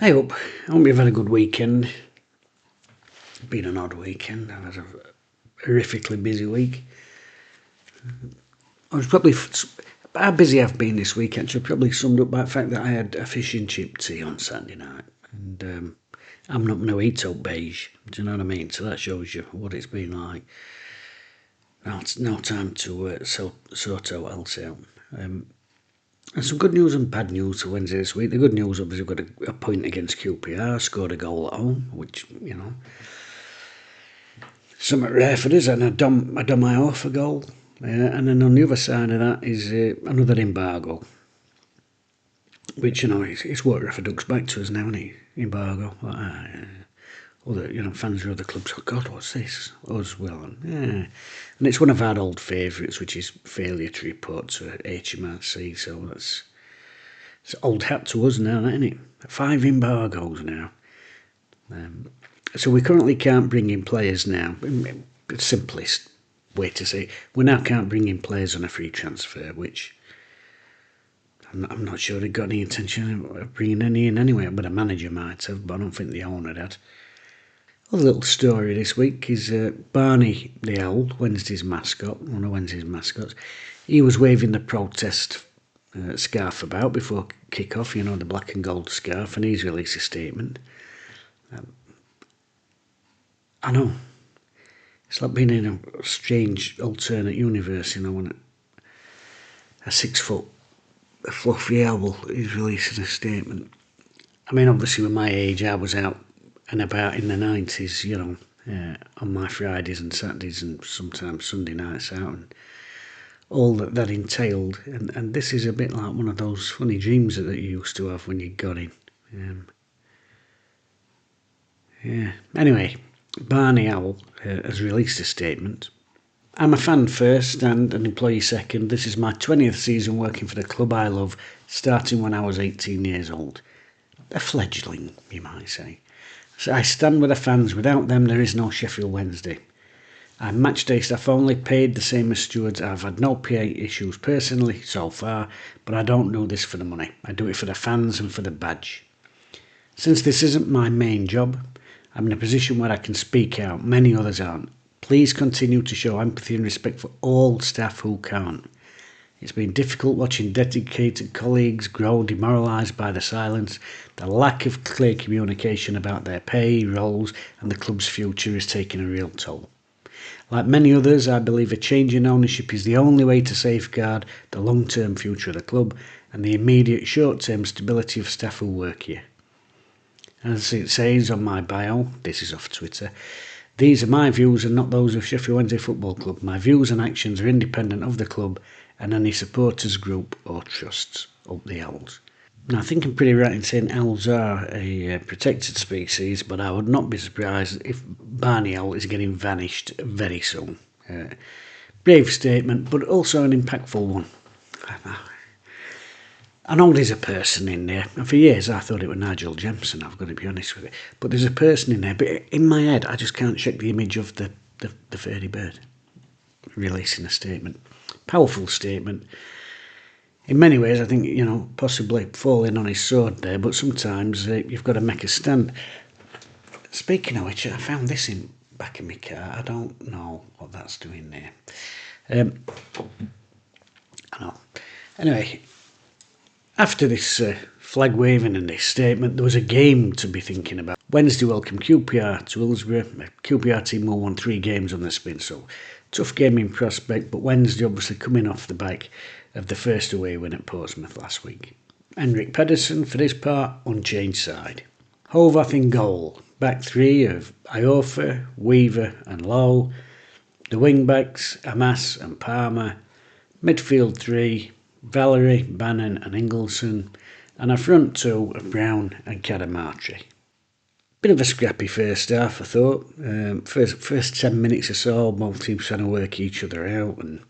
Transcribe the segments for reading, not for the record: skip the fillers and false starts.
I hope you've had a good weekend. It's been an odd weekend. I've had a horrifically busy week. I was probably how busy I've been this week. Actually, probably summed up by the fact that I had a fish and chip tea on Saturday night, and I'm not going to eat out beige. Do you know what I mean? So that shows you what it's been like. Now it's no time to sort out else out. And some good news and bad news for Wednesday this week. The good news, obviously, we've got a point against QPR, scored a goal at home, which, something rare for us, and I done my off a goal. And then on the other side of that is another embargo, which, it's water off a duck's back to us now, isn't it? Embargo. Other, fans of other clubs, oh God, what's this? Us, well, yeah. And it's one of our old favourites, which is failure to report to HMRC, so it's old hat to us now, isn't it? 5 embargoes now. So we currently can't bring in players now. The simplest way to say it, we now can't bring in players on a free transfer, which I'm not sure they've got any intention of bringing any in anyway, but a manager might have, but I don't think the owner had. Other little story this week is Barney the owl, Wednesday's mascot, one of Wednesday's mascots. He was waving the protest scarf about before kick-off, the black and gold scarf, and he's released a statement. I know. It's like being in a strange alternate universe, when a 6 foot fluffy owl is releasing a statement. I mean, obviously with my age, I was out and about in the 90s, on my Fridays and Saturdays and sometimes Sunday nights out, and all that entailed. And this is a bit like one of those funny dreams that you used to have when you got in. Anyway, Barney Owl has released a statement. I'm a fan first and an employee second. This is my 20th season working for the club I love, starting when I was 18 years old. A fledgling, you might say. So I stand with the fans. Without them, there is no Sheffield Wednesday. I'm matchday staff only, paid the same as stewards. I've had no PA issues personally so far, but I don't do this for the money. I do it for the fans and for the badge. Since this isn't my main job, I'm in a position where I can speak out. Many others aren't. Please continue to show empathy and respect for all staff who can't. It's been difficult watching dedicated colleagues grow demoralised by the silence. The lack of clear communication about their pay, roles and the club's future is taking a real toll. Like many others, I believe a change in ownership is the only way to safeguard the long-term future of the club and the immediate short-term stability of staff who work here. As it says on my bio, this is off Twitter, these are my views and not those of Sheffield Wednesday Football Club. My views and actions are independent of the club and any supporters group or trusts. Up the owls. Now, I think I'm pretty right in saying owls are a protected species, but I would not be surprised if Barney owl is getting vanished very soon. Brave statement, but also an impactful one. I know there's a person in there, and for years I thought it was Nigel Jemson, I've got to be honest with you. But there's a person in there, but in my head I just can't shake the image of the fairy bird releasing a statement. Powerful statement. In many ways, I think, possibly falling on his sword there, but sometimes you've got to make a stand. Speaking of which, I found this in back of my car. I don't know what that's doing there. I know. Anyway, after this flag waving and this statement, there was a game to be thinking about. Wednesday welcomed QPR to Hillsborough. A QPR team who won 3 games on the spin, so tough game in prospect, but Wednesday obviously coming off the back of the first away win at Portsmouth last week. Henrik Pedersen, for this part, unchanged side. Hovath in goal. Back 3 of Iofa, Weaver and Lowe. The wing-backs, Amas and Palmer. Midfield 3, Valerie, Bannon and Ingleson. And a front 2 of Brown and Cadamartri. Bit of a scrappy first half, I thought. First 10 minutes or so, both teams trying to work each other out, and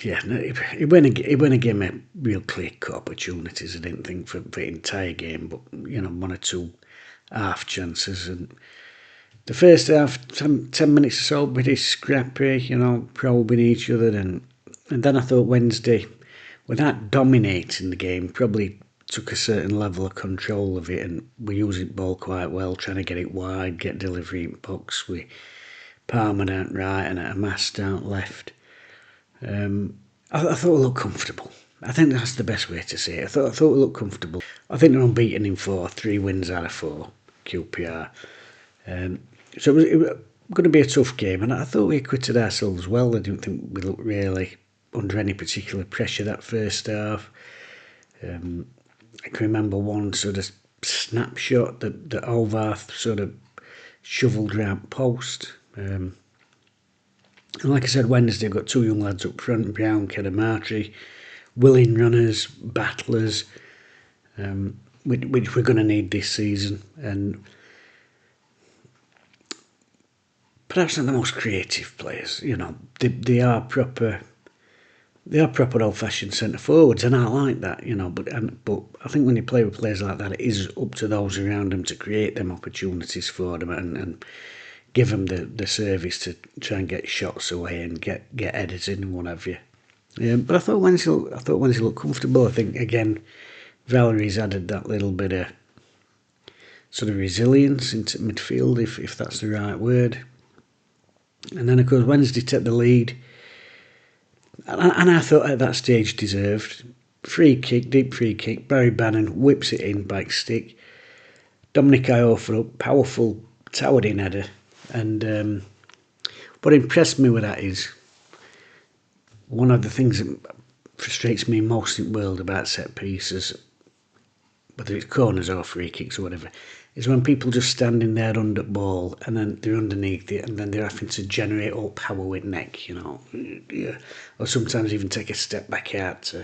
it went again with real clear-cut opportunities. I didn't think for the entire game, but 1 or 2 half chances. And the first half, 10 minutes or so, pretty scrappy, probing each other, and then I thought Wednesday, without dominating the game, probably took a certain level of control of it, and we used the ball quite well, trying to get it wide, get delivery in box with Palmer out right and a Mast out left. I thought we looked comfortable. I think that's the best way to say it. I thought we looked comfortable. I think they're unbeaten in 4, 3 wins out of 4, QPR. So it was going to be a tough game, and I thought we acquitted ourselves well. I didn't think we looked really under any particular pressure that first half. I can remember one sort of snapshot that Alvarth sort of shovelled round post. And like I said, Wednesday we've got 2 young lads up front, Brown, Kedamatri, willing runners, battlers, which we're going to need this season. And perhaps not the most creative players, they are proper old-fashioned centre forwards, and I like that, But I think when you play with players like that, it is up to those around them to create them opportunities for them and give them the service to try and get shots away and get headers in and what have you. But I thought Wednesday looked comfortable. I think again, Valerie's added that little bit of sort of resilience into midfield, if that's the right word. And then of course Wednesday took the lead. And I thought at that stage deserved. Deep free kick, Barry Bannon whips it in, back stick. Dominic Iorfa up, powerful, towered in header. And what impressed me with that is, one of the things that frustrates me most in the world about set pieces, whether it's corners or free kicks or whatever, is when people just standing there under the ball and then they're underneath it and then they're having to generate all power with neck, or sometimes even take a step back out.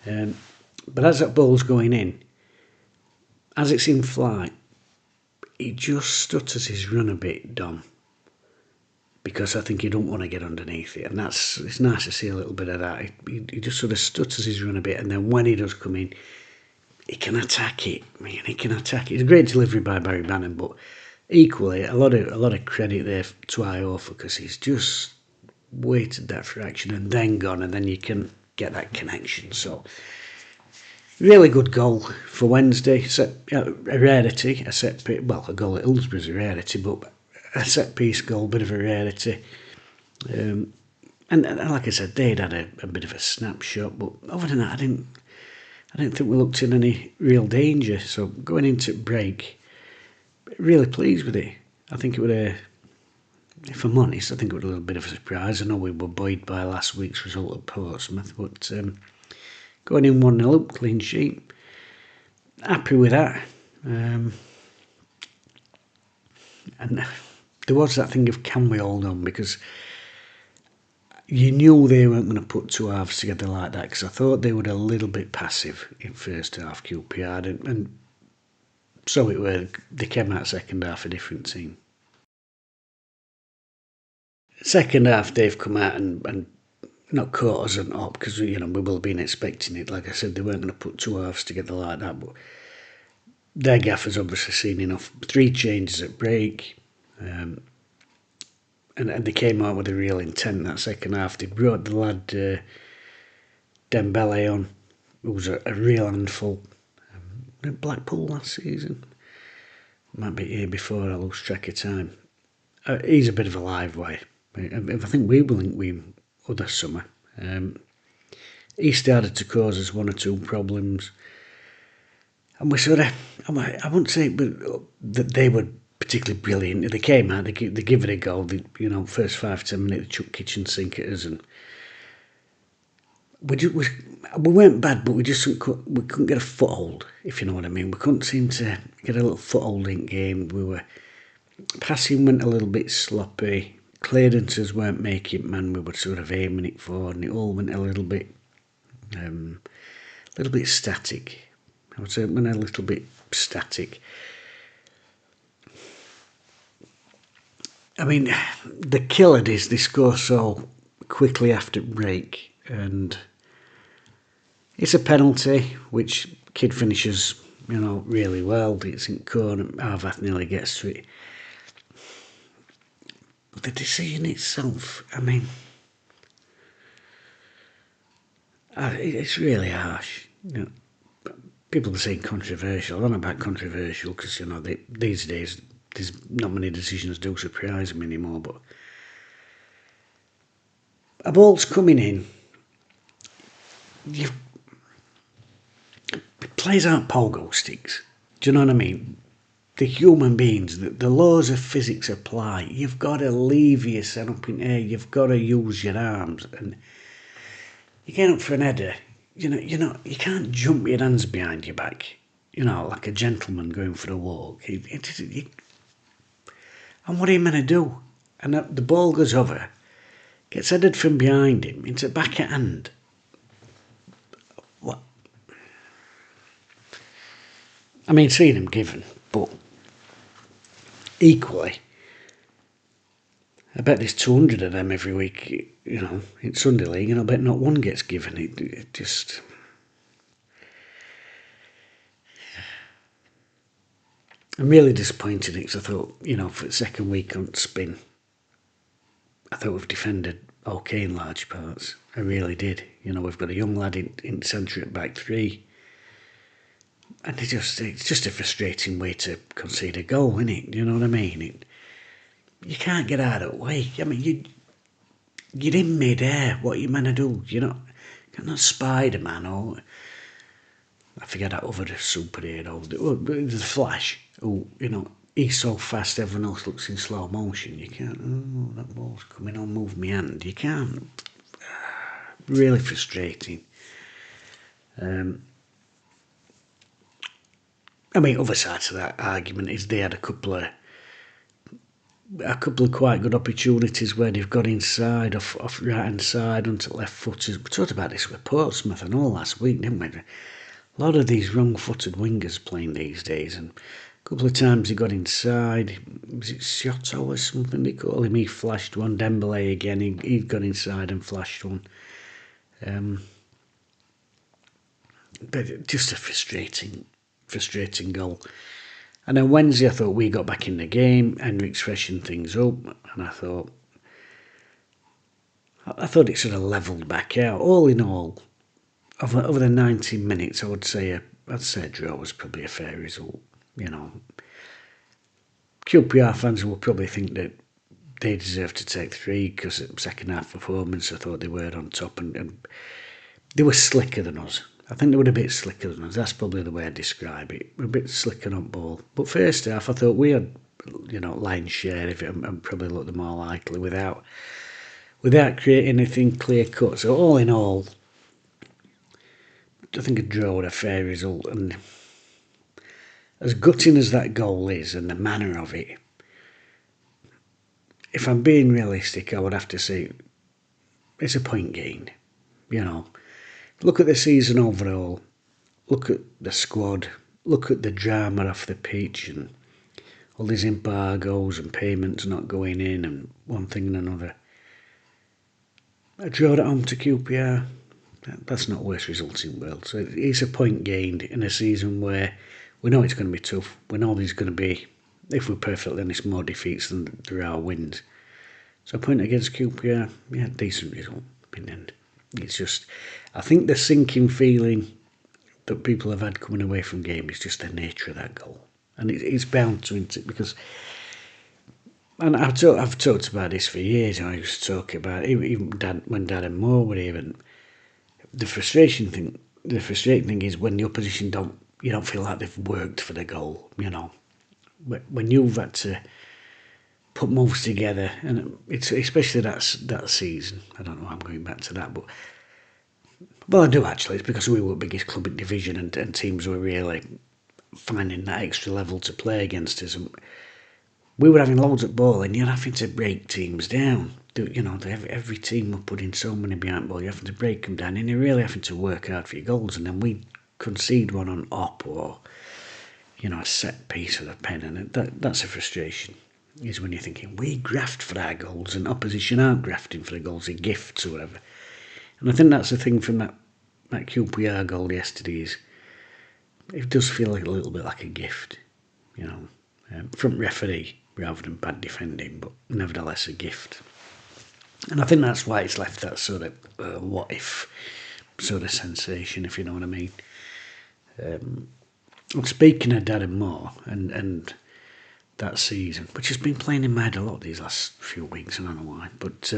But as that ball's going in, as it's in flight, he just stutters his run a bit, Dom, because I think he don't want to get underneath it, and it's nice to see a little bit of that. He just sort of stutters his run a bit, and then when he does come in, he can attack it. He can attack it. It's a great delivery by Barry Bannon, but equally a lot of credit there to Iorfa, because he's just waited that fraction and then gone, and then you can get that connection. So really good goal for Wednesday. A rarity, a goal at Hillsborough's a rarity, but a set piece goal, bit of a rarity. And like I said, they'd had a bit of a snapshot, but other than that, I didn't think we looked in any real danger. So going into break, really pleased with it. I think it would, if I'm honest, I think it was a little bit of a surprise. I know we were buoyed by last week's result at Portsmouth, but going in 1-0 up, clean sheet, happy with that. And there was that thing of, can we hold on? Because you knew they weren't going to put 2 halves together like that, because I thought they were a little bit passive in first half, QPR, and so it were. They came out second half a different team. Second half, they've come out and not caught us on top, because we will have been expecting it. Like I said, they weren't going to put 2 halves together like that, but their gaffer's obviously seen enough. 3 changes at break. And they came out with a real intent that second half. They brought the lad Dembele on, who was a real handful. At Blackpool last season. Might be here before, I lose track of time. He's a bit of a live wire. I think we will link with him other summer. He started to cause us 1 or 2 problems. And we sort of, I wouldn't say that they were particularly brilliant. They came out, they give it a go. First 5-10 minutes, they chuck kitchen sink at us, and we weren't bad, but we couldn't get a foothold, if you know what I mean. We couldn't seem to get a little foothold in game. Passing went a little bit sloppy. Clearances weren't making it, man. We were sort of aiming it forward, and it all went a little bit static. I would say it went a little bit static. I mean, the killer is they score so quickly after break, and it's a penalty, which kid finishes, really well. It's in corner, Arvath nearly gets to it. But the decision itself, I mean, it's really harsh. people are saying controversial. I don't know about controversial because, these days there's not many decisions do surprise me anymore, but a ball's coming in. Players aren't pogo sticks. Do you know what I mean? The human beings, the laws of physics apply. You've got to leave yourself up in air. You've got to use your arms. And you get up for an header, you can't jump your hands behind your back, like a gentleman going for a walk. And what are you meant to do? And the ball goes over, gets headed from behind him into back at hand. What? I mean, seeing him given, but equally, I bet there's 200 of them every week, in Sunday League, and I bet not one gets given. It just... I'm really disappointed because I thought, for the second week on spin, I thought we've defended okay in large parts. I really did. We've got a young lad in centre at back three. And it's just a frustrating way to concede a goal, isn't it? You know what I mean? You can't get out of the way. I mean, you're in mid-air. What are you meant to do? You're not Spider-Man or... I forget that other superhero. The Flash. Oh, he's so fast everyone else looks in slow motion. You can't... that ball's coming on, move my hand. You can't. Really frustrating. I mean, other side to that argument is they had a couple of quite good opportunities where they've got inside off right hand side onto left footers. We talked about this with Portsmouth and all last week, didn't we? A lot of these wrong-footed wingers playing these days, and a couple of times he got inside. Was it Sciotto or something they call him? He flashed one. Dembele again. He'd got inside and flashed one. But just a frustrating goal. And then Wednesday, I thought we got back in the game. Henrik's freshened things up, and I thought it sort of levelled back out. All in all, over the 90 minutes, I'd say a draw was probably a fair result. QPR fans will probably think that they deserve to take 3 because at second half performance, I thought they were on top and they were slicker than us. I think they were a bit slicker than us. That's probably the way I describe it. We're a bit slicker on ball. But first half, I thought we had, lion's share of it and probably looked the more likely without creating anything clear cut. So all in all, I think a draw was a fair result. And as gutting as that goal is and the manner of it, if I'm being realistic, I would have to say it's a point gained. Look at the season overall, look at the squad, look at the drama off the pitch and all these embargoes and payments not going in and one thing and another. A draw at home to QPR, that's not the worst result in the world. So it's a point gained in a season where we know it's going to be tough. We know there's going to be, if we're perfectly honest, more defeats than there are wins. So a point against QPR, decent result in the end. It's just, I think the sinking feeling that people have had coming away from game is just the nature of that goal. And it's bound to, because, and I've talked about this for years. I used to talk about it, even when Dad and Mo were here. And the frustrating thing is when the opposition you don't feel like they've worked for the goal. When you've had to put moves together, and it's especially that season. I don't know why I'm going back to that, but well, I do actually. It's because we were the biggest club in division, and teams were really finding that extra level to play against us. And we were having loads of ball, and you're having to break teams down. Every team were putting so many behind ball. You're having to break them down, and you're really having to work hard for your goals. And then we concede one on op or a set piece of the pen, and that's a frustration. Is when you're thinking we graft for our goals and opposition aren't grafting for the goals, they're gifts or whatever. And I think that's the thing from that QPR goal yesterday is it does feel like a little bit like a gift, from referee rather than bad defending, but nevertheless a gift. And I think that's why it's left that sort of what if sort of sensation, if you know what I mean. Speaking of Dad and Mo and that season, which has been playing in my head a lot these last few weeks, I don't know why, but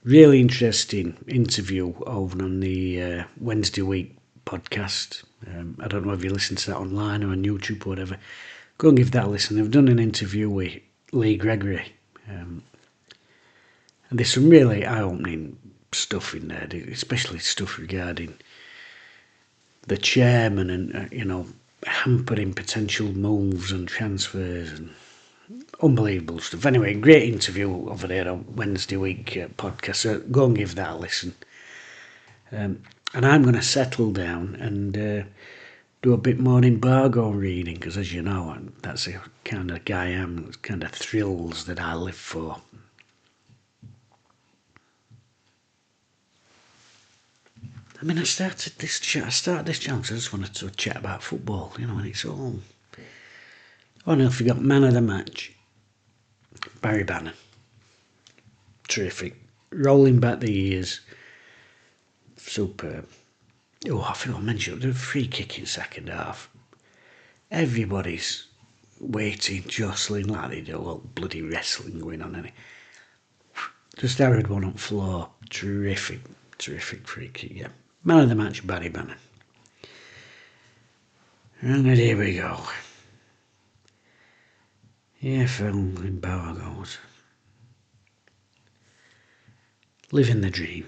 really interesting interview over on the Wednesday week podcast. I don't know if you listen to that online or on YouTube or whatever. Go and give that a listen. They've done an interview with Lee Gregory. And there's some really eye-opening stuff in there, especially stuff regarding the chairman and, hampering potential moves and transfers and unbelievable stuff. Anyway, great interview over there on Wednesday week podcast. So go and give that a listen. And I'm going to settle down and do a bit more embargo reading because, as you know, that's the kind of guy I am. It's kind of thrills that I live for. I mean, I started this channel because I just wanted to chat about football, and it's all. Oh no, if you got man of the match, Barry Bannon. Terrific. Rolling back the years. Superb. Oh, I forgot to mention the free kick in second half. Everybody's waiting, jostling like they do. Well, bloody wrestling going on, innit? Just harrowed one up floor. Terrific free kick, yeah. Man of the match, Barry Bannon. And here we go. EFL embargoes. Living the dream.